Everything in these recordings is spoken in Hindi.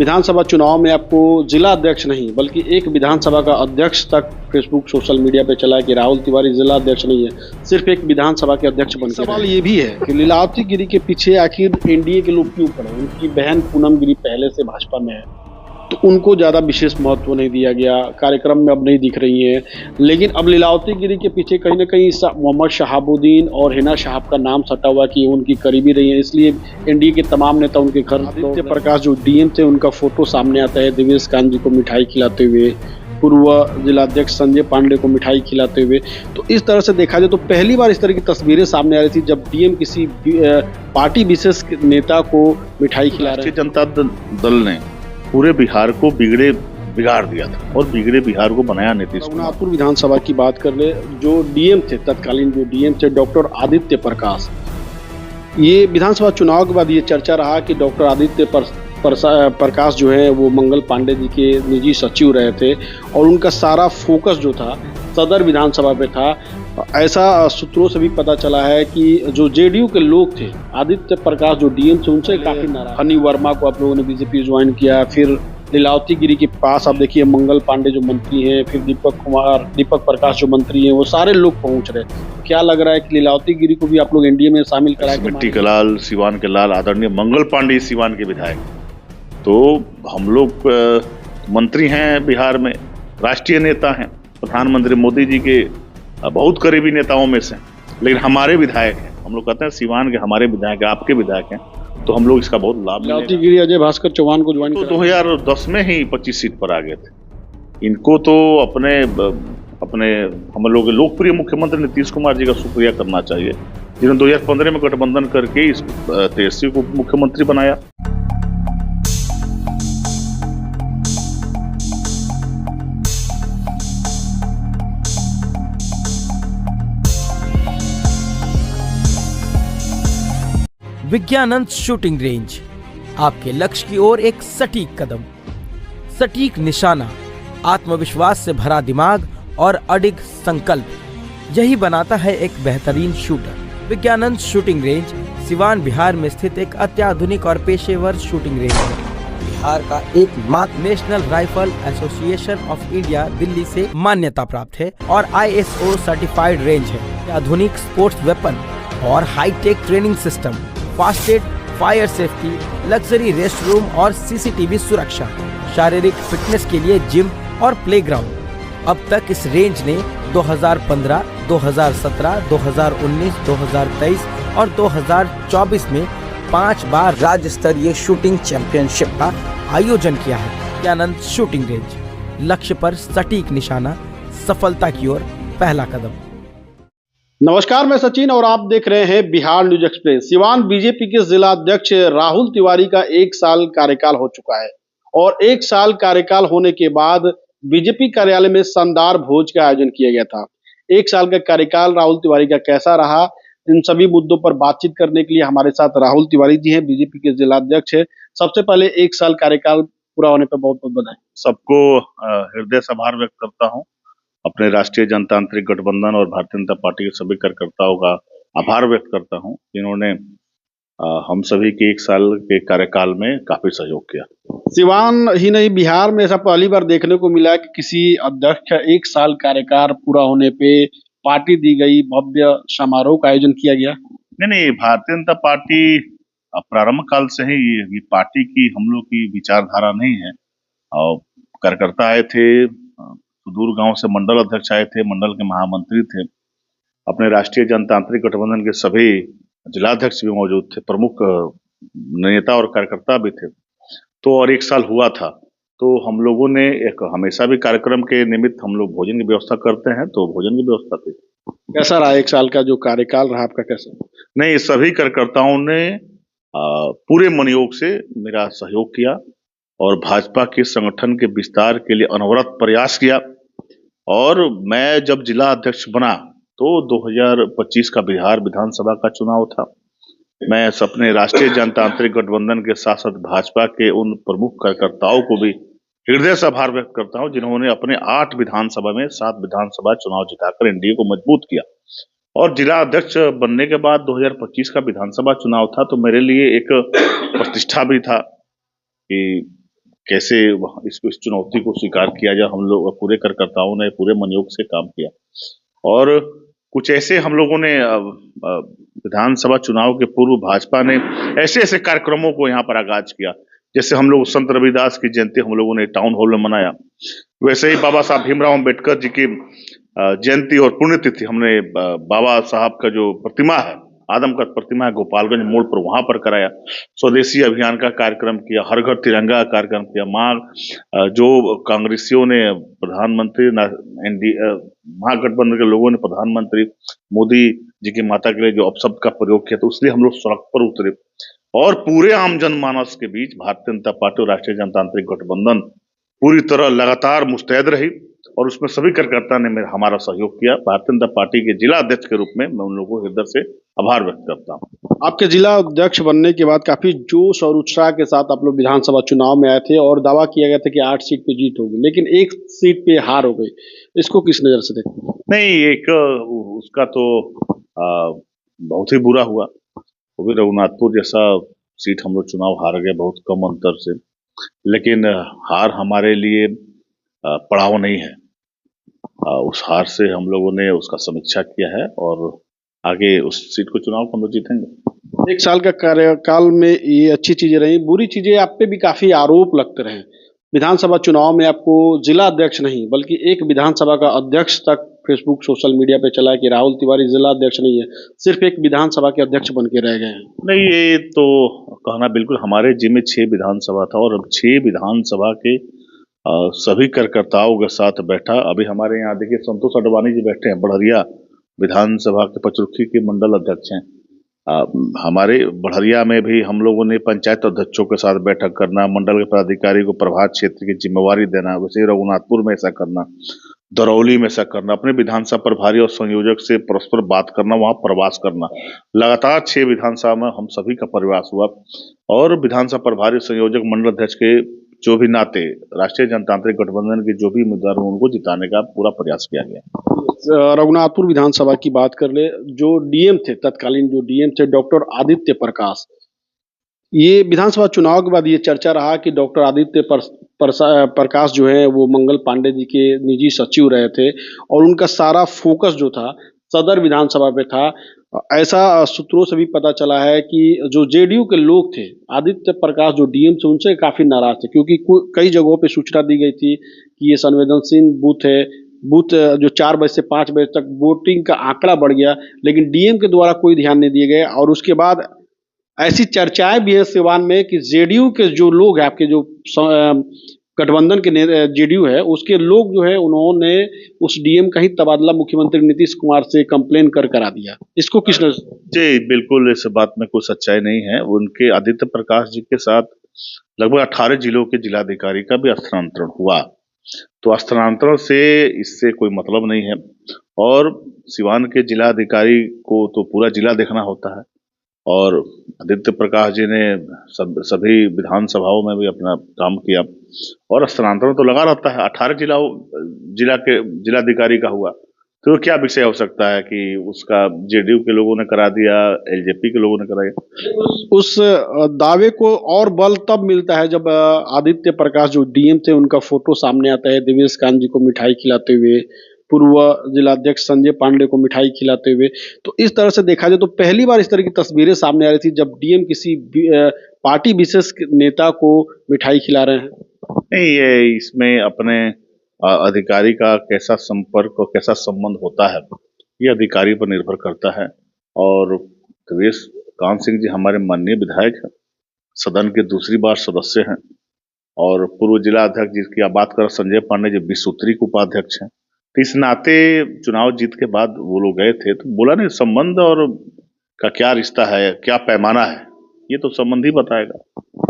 विधानसभा चुनाव में आपको जिला अध्यक्ष नहीं बल्कि एक विधानसभा का अध्यक्ष तक फेसबुक सोशल मीडिया पे चला है कि राहुल तिवारी जिला अध्यक्ष नहीं है, सिर्फ एक विधानसभा के अध्यक्ष बन के। सवाल ये भी है कि लीलावती गिरी के पीछे आखिर एनडीए के लोग क्यों पड़े। उनकी बहन पूनम गिरी पहले से भाजपा में है तो उनको ज़्यादा विशेष महत्व नहीं दिया गया, कार्यक्रम में अब नहीं दिख रही हैं। लेकिन अब लीलावती गिरी के पीछे कहीं ना कहीं मोहम्मद शहाबुद्दीन और हिना शहाब का नाम सटा हुआ कि उनकी करीबी रही है, इसलिए एनडीए के तमाम नेता उनके घर। आदित्य प्रकाश जो डीएम थे उनका फोटो सामने आता है देवेश कांत जी को मिठाई खिलाते हुए, पूर्व जिलाध्यक्ष संजय पांडे को मिठाई खिलाते हुए। तो इस तरह से देखा जाए तो पहली बार इस तरह की तस्वीरें सामने आ रही थी जब डीएम किसी पार्टी विशेष नेता को मिठाई खिला रहे। जनता दल ने पूरे बिहार को बिगाड़ दिया था और बिगड़े बिहार को बनाया नीतीश कुमार। रघुनाथपुर विधानसभा की बात कर ले, जो डीएम थे तत्कालीन जो डीएम थे डॉक्टर आदित्य प्रकाश, ये विधानसभा चुनाव के बाद ये चर्चा रहा कि डॉक्टर आदित्य प्रकाश जो है वो मंगल पांडे जी के निजी सचिव रहे थे और उनका सारा फोकस जो था सदर विधानसभा पे था। ऐसा सूत्रों से भी पता चला है कि जो जेडीयू के लोग थे, आदित्य प्रकाश जो डीएम थे उनसे काफी नाराज। हनी वर्मा को आप लोगों ने बीजेपी ज्वाइन किया, फिर लीलावती गिरी के पास आप देखिए मंगल पांडे जो मंत्री हैं, फिर दीपक प्रकाश जो मंत्री हैं, वो सारे लोग पहुंच रहे। तो क्या लग रहा है कि लीलावती गिरी को भी आप लोग एनडीए में शामिल कराएंगे? मिट्टी के लाल, सिवान के लाल, आदरणीय मंगल पांडे सिवान के विधायक, तो हम लोग मंत्री हैं बिहार में, राष्ट्रीय नेता हैं, प्रधानमंत्री मोदी जी के बहुत करीबी नेताओं में से, लेकिन हमारे विधायक हैं। हम लोग कहते हैं सिवान के हमारे विधायक हैं, आपके विधायक हैं, तो हम लोग इसका बहुत लाभ लेंगे। लीलावती गिरी अजय भास्कर चौहान को ज्वाइन तो 2010 में ही 25 सीट पर आ गए थे। इनको तो अपने हम लोग लोकप्रिय मुख्यमंत्री नीतीश कुमार जी का शुक्रिया करना चाहिए, जिन्होंने 2015 में गठबंधन करके इस तेजस्वी को मुख्यमंत्री बनाया। विज्ञानंद शूटिंग रेंज, आपके लक्ष्य की ओर एक सटीक कदम, सटीक निशाना, आत्मविश्वास से भरा दिमाग और अडिग संकल्प, यही बनाता है एक बेहतरीन shooter. Vigyanand shooting range Siwan Bihar में स्थित एक अत्याधुनिक और पेशेवर शूटिंग रेंज है। बिहार का एकमात्र national rifle association of India Delhi से मान्यता प्राप्त है और ISO सर्टिफाइड रेंज है। आधुनिक स्पोर्ट्स वेपन और हाईटेक ट्रेनिंग सिस्टम, फास्टेड fire safety, luxury rest room और CCTV सुरक्षा, शारीरिक फिटनेस के लिए जिम और प्लेग्राउंड। अब तक इस रेंज ने 2015, 2017, 2019, 2023 और 2024 में 5 बार राज्य स्तरीय शूटिंग चैंपियनशिप का आयोजन किया है। विज्ञानंद शूटिंग रेंज, लक्ष्य पर सटीक निशाना, सफलता की ओर पहला कदम। नमस्कार, मैं सचिन और आप देख रहे हैं Bihar news express. Siwan BJP के जिला अध्यक्ष राहुल तिवारी का 1 साल कार्यकाल हो चुका है और 1 साल कार्यकाल होने के बाद बीजेपी कार्यालय में शानदार भोज का आयोजन किया गया था। 1 साल का कार्यकाल राहुल तिवारी का कैसा रहा, इन सभी मुद्दों पर बातचीत करने के लिए हमारे साथ राहुल तिवारी जी हैं, बीजेपी के जिला अध्यक्ष है। सबसे पहले 1 साल कार्यकाल पूरा होने पर बहुत बहुत बधाई। सबको हृदय से आभार व्यक्त करता हूँ। अपने राष्ट्रीय जनतांत्रिक गठबंधन और भारतीय जनता पार्टी के सभी कार्यकर्ताओं का आभार व्यक्त करता हूं, जिन्होंने हम सभी के 1 साल के कार्यकाल में काफी सहयोग किया। सिवान ही नहीं, बिहार में ऐसा पहली बार देखने को मिला कि किसी अध्यक्ष का 1 साल कार्यकाल पूरा होने पे पार्टी दी गई, भव्य समारोह का आयोजन किया गया। नहीं, भारतीय जनता पार्टी प्रारंभ काल से ही ये पार्टी की हम लोग की विचारधारा नहीं है। और कार्यकर्ता आए थे, सुदूर गांव से मंडल अध्यक्ष आए थे, मंडल के महामंत्री थे, अपने राष्ट्रीय जनतांत्रिक गठबंधन के सभी जिलाध्यक्ष भी मौजूद थे, प्रमुख नेता और कार्यकर्ता भी थे। तो और 1 साल हुआ था, तो हम लोगों ने एक हमेशा भी कार्यक्रम के निमित्त हम लोग भोजन की व्यवस्था करते हैं, तो भोजन की व्यवस्था थी। कैसा रहा 1 साल का जो कार्यकाल रहा आपका, कैसा? नहीं, सभी कार्यकर्ताओं ने पूरे मनयोग से मेरा सहयोग किया और भाजपा के संगठन के विस्तार के लिए अनवरत प्रयास किया। और मैं जब जिला अध्यक्ष बना तो 2025 का बिहार विधानसभा का चुनाव था। मैं अपने राष्ट्रीय जनतांत्रिक गठबंधन के साथ साथ भाजपा के उन प्रमुख कार्यकर्ताओं को भी हृदय से आभार व्यक्त करता हूं, जिन्होंने अपने 8 विधानसभा में 7 विधानसभा चुनाव जिताकर एनडीए को मजबूत किया। और जिला अध्यक्ष बनने के बाद 2025 का विधानसभा चुनाव था, तो मेरे लिए एक प्रतिष्ठा भी था कि कैसे इस चुनौती को स्वीकार किया जाए। हम लोग पूरे कार्यकर्ताओं ने पूरे मनयोग से काम किया और कुछ ऐसे हम लोगों ने विधानसभा चुनाव के पूर्व भाजपा ने ऐसे ऐसे कार्यक्रमों को यहाँ पर आगाज किया। जैसे हम लोग संत रविदास की जयंती हम लोगों ने टाउन हॉल में मनाया, वैसे ही बाबा साहब भीमराव अम्बेडकर जी की जयंती और पुण्यतिथि हमने बाबा साहब का जो प्रतिमा है, आदमकद प्रतिमा है, गोपालगंज मोड़ पर वहां पर कराया। स्वदेशी अभियान का कार्यक्रम किया, हर घर तिरंगा का कार्यक्रम किया। जो कांग्रेसियों ने प्रधानमंत्री महागठबंधन के लोगों ने प्रधानमंत्री मोदी जी की माता के लिए जो अपशब्द का प्रयोग किया, तो इसलिए हम लोग सड़क पर उतरे और पूरे आम जनमानस के बीच भारतीय जनता पार्टी और राष्ट्रीय जनतांत्रिक गठबंधन पूरी तरह लगातार मुस्तैद रही और उसमें सभी कार्यकर्ता ने हमारा सहयोग किया। भारतीय जनता पार्टी के जिला अध्यक्ष के रूप में मैं उन लोगों को हृदय से आभार व्यक्त करता हूँ। आपके जिला अध्यक्ष बनने के बाद काफी जोश और उत्साह के साथ आप लोग विधानसभा चुनाव में आए थे और दावा किया गया था कि 8 सीट पे जीत होगी, लेकिन एक सीट पे हार हो गई। इसको किस नजर से देखते हैं? नहीं, एक उसका तो बहुत ही बुरा हुआ। वो भी रघुनाथपुर जैसा सीट हम लोग चुनाव हार गए बहुत कम अंतर से, लेकिन हार हमारे लिए पड़ाव नहीं है। उस हार से हम लोगों ने उसका समीक्षा किया है और आगे उस सीट को चुनाव को हम लोग जीतेंगे। 1 साल का कार्यकाल में ये अच्छी चीजें रही, बुरी चीजें आप पे भी काफी आरोप लगते रहे। विधानसभा चुनाव में आपको जिला अध्यक्ष नहीं बल्कि एक विधानसभा का अध्यक्ष तक फेसबुक सोशल मीडिया पे चला कि राहुल तिवारी जिला अध्यक्ष नहीं है, सिर्फ एक विधानसभा के अध्यक्ष बन के रह गए हैं। नहीं, ये तो कहना बिल्कुल, हमारे जिम्मे 6 विधानसभा था और अब 6 विधानसभा के सभी कार्यकर्ताओं के साथ बैठा। अभी हमारे यहाँ देखिए संतोष अडवाणी जी बैठे हैं, बढ़हरिया विधानसभा के पचरुखी के मंडल अध्यक्ष हैं। हमारे बढ़हरिया में भी हम लोगों ने पंचायत अध्यक्षों के साथ बैठक करना, मंडल के पदाधिकारी को प्रभात क्षेत्र की जिम्मेवारी देना, वैसे रघुनाथपुर में ऐसा करना, दरौली में ऐसा करना, अपने विधानसभा प्रभारी और संयोजक से परस्पर बात करना, वहां प्रवास करना। लगातार 6 विधानसभा में हम सभी का प्रवास हुआ और विधानसभा प्रभारी संयोजक मंडल अध्यक्ष के जो भी नाते राष्ट्रीय जनतांत्रिक गठबंधन के जो भी उम्मीदवार हैं उनको जिताने का पूरा प्रयास किया गया। रघुनाथपुर विधानसभा की बात कर ले, जो डीएम थे, तत्कालीन जो डीएम थे डॉक्टर आदित्य प्रकाश, ये विधानसभा चुनाव के बाद ये चर्चा रहा कि डॉक्टर आदित्य प्रकाश जो है वो मंगल पांडे जी के निजी सचिव रहे थे और उनका सारा फोकस जो था सदर विधानसभा पे था। ऐसा सूत्रों से भी पता चला है कि जो जेडीयू के लोग थे, आदित्य प्रकाश जो डीएम थे, उनसे काफी नाराज थे क्योंकि कई जगहों पे सूचना दी गई थी कि ये संवेदनशील बूथ है, बूथ जो 4 बजे से 5 बजे तक वोटिंग का आंकड़ा बढ़ गया, लेकिन डीएम के द्वारा कोई ध्यान नहीं दिए गए। और उसके बाद ऐसी चर्चाएं भी है सिवान में कि जेडीयू के जो लोग हैं, आपके जो गठबंधन के जेडीयू है, उसके लोग जो है उन्होंने उस डीएम का ही तबादला मुख्यमंत्री नीतीश कुमार से कंप्लेन करा दिया। इसको किस जी बिल्कुल, इस बात में कोई सच्चाई नहीं है। उनके आदित्य प्रकाश जी के साथ लगभग 18 जिलों के जिलाधिकारी का भी स्थानांतरण हुआ, तो स्थानांतरण से इससे कोई मतलब नहीं है और सिवान के जिलाधिकारी को तो पूरा जिला देखना होता है और आदित्य प्रकाश जी ने सभी विधानसभाओं में भी अपना काम किया और स्थानांतरण तो लगा रहता है। 18 जिलाधिकारी का हुआ तो क्या विषय हो सकता है कि उसका जेडीयू के लोगों ने करा दिया, एलजेपी के लोगों ने कराया। उस दावे को और बल तब मिलता है जब आदित्य प्रकाश जो डीएम थे उनका फोटो सामने आता है देवेश कांत जी को मिठाई खिलाते हुए, पूर्व जिलाध्यक्ष संजय पांडे को मिठाई खिलाते हुए। तो इस तरह से देखा जाए तो पहली बार इस तरह की तस्वीरें सामने आ रही थी जब डीएम किसी पार्टी विशेष नेता को मिठाई खिला रहे हैं। नहीं, ये इसमें अपने अधिकारी का कैसा संपर्क और कैसा संबंध होता है ये अधिकारी पर निर्भर करता है। और देवेश कांत सिंह जी हमारे माननीय विधायक हैं, सदन के दूसरी बार सदस्य हैं और पूर्व जिला अध्यक्ष जिसकी आप बात कर संजय पांडे जी 20 सूत्री के उपाध्यक्ष हैं। तो इस नाते चुनाव जीत के बाद वो लोग गए थे तो बोला नहीं, संबंध और का क्या रिश्ता है, क्या पैमाना है, ये तो संबंध ही बताएगा।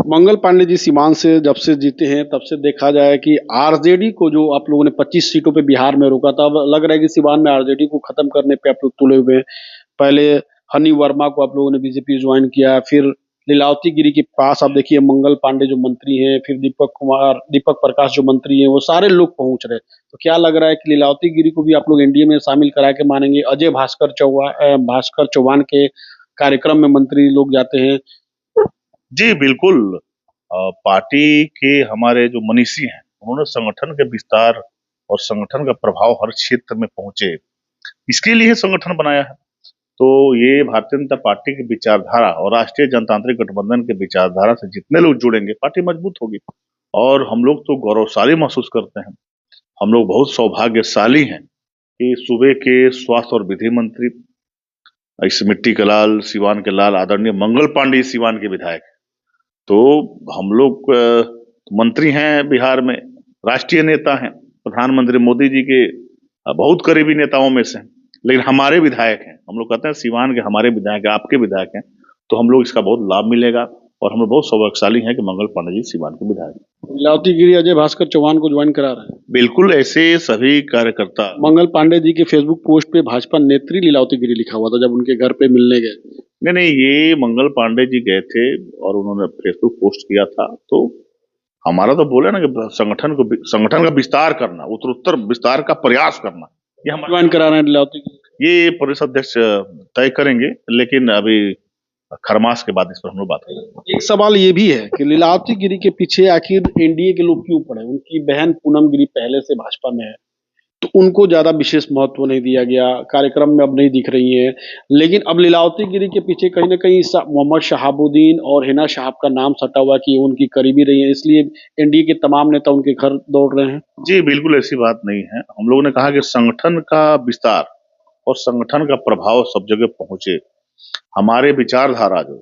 मंगल पांडे जी सिवान से जब से जीते हैं तब से देखा जाए कि आरजेडी को जो आप लोगों ने 25 सीटों पे बिहार में रोका था, अब लग रहा है कि सिवान में आरजेडी को खत्म करने पे आप लोग तुले हुए हैं। पहले हनी वर्मा को आप लोगों ने बीजेपी ज्वाइन किया, फिर लीलावती गिरी के पास आप देखिए मंगल पांडे जो मंत्री हैं, फिर दीपक प्रकाश जो मंत्री हैं, वो सारे लोग पहुंच रहे। तो क्या लग रहा है कि लीलावती गिरी को भी आप लोग एनडीए में शामिल करा के मानेंगे? अजय भास्कर चौहान के कार्यक्रम में मंत्री लोग जाते हैं। जी बिल्कुल, पार्टी के हमारे जो मनीषी हैं उन्होंने संगठन के विस्तार और संगठन का प्रभाव हर क्षेत्र में पहुंचे, इसके लिए संगठन बनाया है। तो ये भारतीय जनता पार्टी की विचारधारा और राष्ट्रीय जनतांत्रिक गठबंधन के विचारधारा से जितने लोग जुड़ेंगे पार्टी मजबूत होगी। और हम लोग तो गौरवशाली महसूस करते हैं, हम लोग बहुत सौभाग्यशाली हैं कि सूबे के स्वास्थ्य और विधि मंत्री इस मिट्टी के लाल, सिवान के लाल, आदरणीय मंगल पांडे सिवान के विधायक, तो हम लोग मंत्री हैं बिहार में, राष्ट्रीय नेता हैं, प्रधानमंत्री मोदी जी के बहुत करीबी नेताओं में से हैं, लेकिन हमारे विधायक हैं। हम लोग कहते हैं सिवान के हमारे विधायक हैं, आपके विधायक हैं, तो हम लोग इसका बहुत लाभ मिलेगा और हम लोग बहुत सौभाग्यशाली हैं कि मंगल पांडे जी सिवान के विधायक हैं। लीलावती गिरी अजय भास्कर चौहान को ज्वाइन करा रहे हैं। बिल्कुल ऐसे सभी कार्यकर्ता। मंगल पांडे जी के फेसबुक पोस्ट पे भाजपा नेत्री लीलावती गिरी लिखा हुआ था जब उनके घर पे मिलने गए। नहीं, ये मंगल पांडे जी गए थे और उन्होंने फेसबुक पोस्ट किया था, तो हमारा तो बोले ना कि संगठन का विस्तार करना, उत्तरोत्तर विस्तार का प्रयास करना, ये हम ज्वाइन करा रहे हैं लीलावती, ये प्रदेश अध्यक्ष तय करेंगे, लेकिन अभी खरमास के बाद इस पर हम लोग बात करेंगे। एक सवाल ये भी है कि लीलावती गिरी के पीछे आखिर एनडीए के लोग क्यों पड़े? उनकी बहन पूनम गिरी पहले से भाजपा में है, तो उनको ज्यादा विशेष महत्व नहीं दिया गया, कार्यक्रम में अब नहीं दिख रही है। लेकिन अब लीलावती गिरी के पीछे कहीं ना कहीं मोहम्मद शहाबुद्दीन और हिना साहब का नाम सटा हुआ कि उनकी करीबी रही है, इसलिए एनडीए के तमाम नेता उनके घर दौड़ रहे हैं। जी बिल्कुल ऐसी बात नहीं है। हम लोगों ने कहा कि संगठन का विस्तार और संगठन का प्रभाव सब जगह पहुंचे। हमारे विचारधारा, जो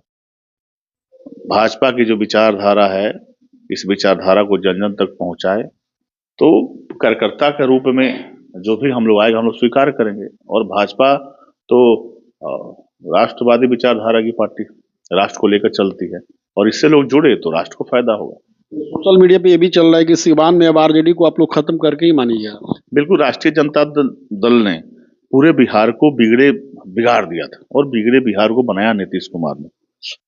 भाजपा की जो विचारधारा है, इस विचारधारा को जन जन तक पहुंचाए, तो कार्यकर्ता के रूप में जो भी हम लोग आएगा हम लोग स्वीकार करेंगे। और भाजपा तो राष्ट्रवादी विचारधारा की पार्टी, राष्ट्र को लेकर चलती है, और इससे लोग जुड़े तो राष्ट्र को फायदा होगा। सोशल मीडिया पे ये भी चल रहा है कि सिवान में अब आरजेडी को आप लोग खत्म करके ही मानिएगा। बिल्कुल, राष्ट्रीय जनता दल ने पूरे बिहार को बिगाड़ दिया था और बिगड़े बिहार को बनाया नीतीश कुमार ने।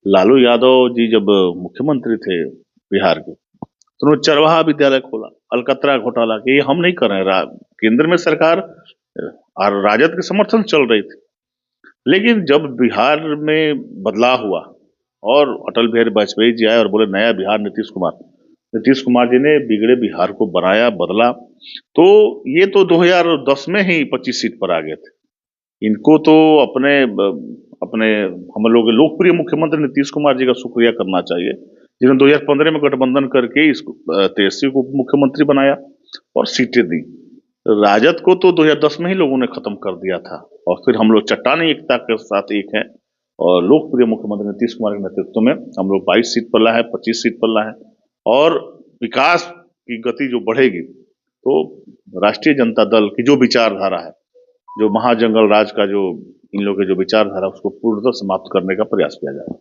लालू यादव जी जब मुख्यमंत्री थे बिहार के, तो उन्होंने चरवाहा विद्यालय खोला, अलकतरा घोटाला के, ये हम नहीं कर रहे हैं। केंद्र में सरकार और राजद के समर्थन चल रही थी, लेकिन जब बिहार में बदलाव हुआ और अटल बिहारी वाजपेयी जी आए और बोले नया बिहार नीतीश कुमार जी ने बिगड़े बिहार को बनाया, बदला, तो ये तो 2010 में ही 25 सीट पर आ गए थे। इनको तो अपने हम लोग के लोकप्रिय मुख्यमंत्री नीतीश कुमार जी का शुक्रिया करना चाहिए, जिन्होंने 2015 में गठबंधन करके इसको तेजस्वी को मुख्यमंत्री बनाया और सीटें दी। राजद को तो 2010 में ही लोगों ने खत्म कर दिया था, और फिर हम लोग चट्टानी एकता के साथ एक हैं और लोकप्रिय मुख्यमंत्री नीतीश कुमार के नेतृत्व में हम लोग 22 सीट पर लाए, 25 सीट पर लाए, और विकास की गति जो बढ़ेगी, तो राष्ट्रीय जनता दल की जो विचारधारा है, जो महाजंगल राज का जो इन लोगों की जो विचारधारा, उसको पूर्णतः समाप्त करने का प्रयास किया जाए।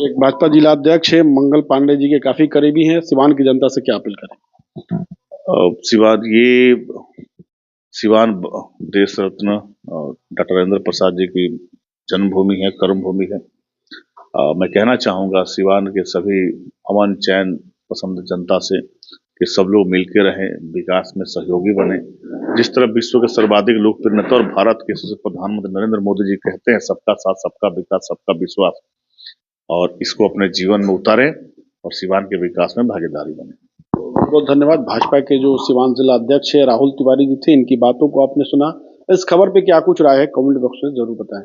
एक भाजपा जिला अध्यक्ष है, मंगल पांडे जी के काफी करीबी हैं, सिवान की जनता से क्या अपील करें? सिवान देश रत्न डॉक्टर राजेंद्र प्रसाद जी की जन्मभूमि है, कर्मभूमि है। मैं कहना चाहूँगा सिवान के सभी अमन चैन पसंद जनता से कि सब लोग मिलकर रहें, विकास में सहयोगी बने। जिस तरह विश्व के सर्वाधिक लोकप्रिय नेता और भारत के प्रधानमंत्री नरेंद्र मोदी जी कहते हैं, सबका साथ, सबका विकास, सबका विश्वास, और इसको अपने जीवन में उतारें और सिवान के विकास में भागीदारी बने। बहुत बहुत धन्यवाद। भाजपा के जो सिवान जिला अध्यक्ष है राहुल तिवारी जी थे, इनकी बातों को आपने सुना। इस खबर पे क्या कुछ राय है कमेंट बॉक्स में जरूर बताएं।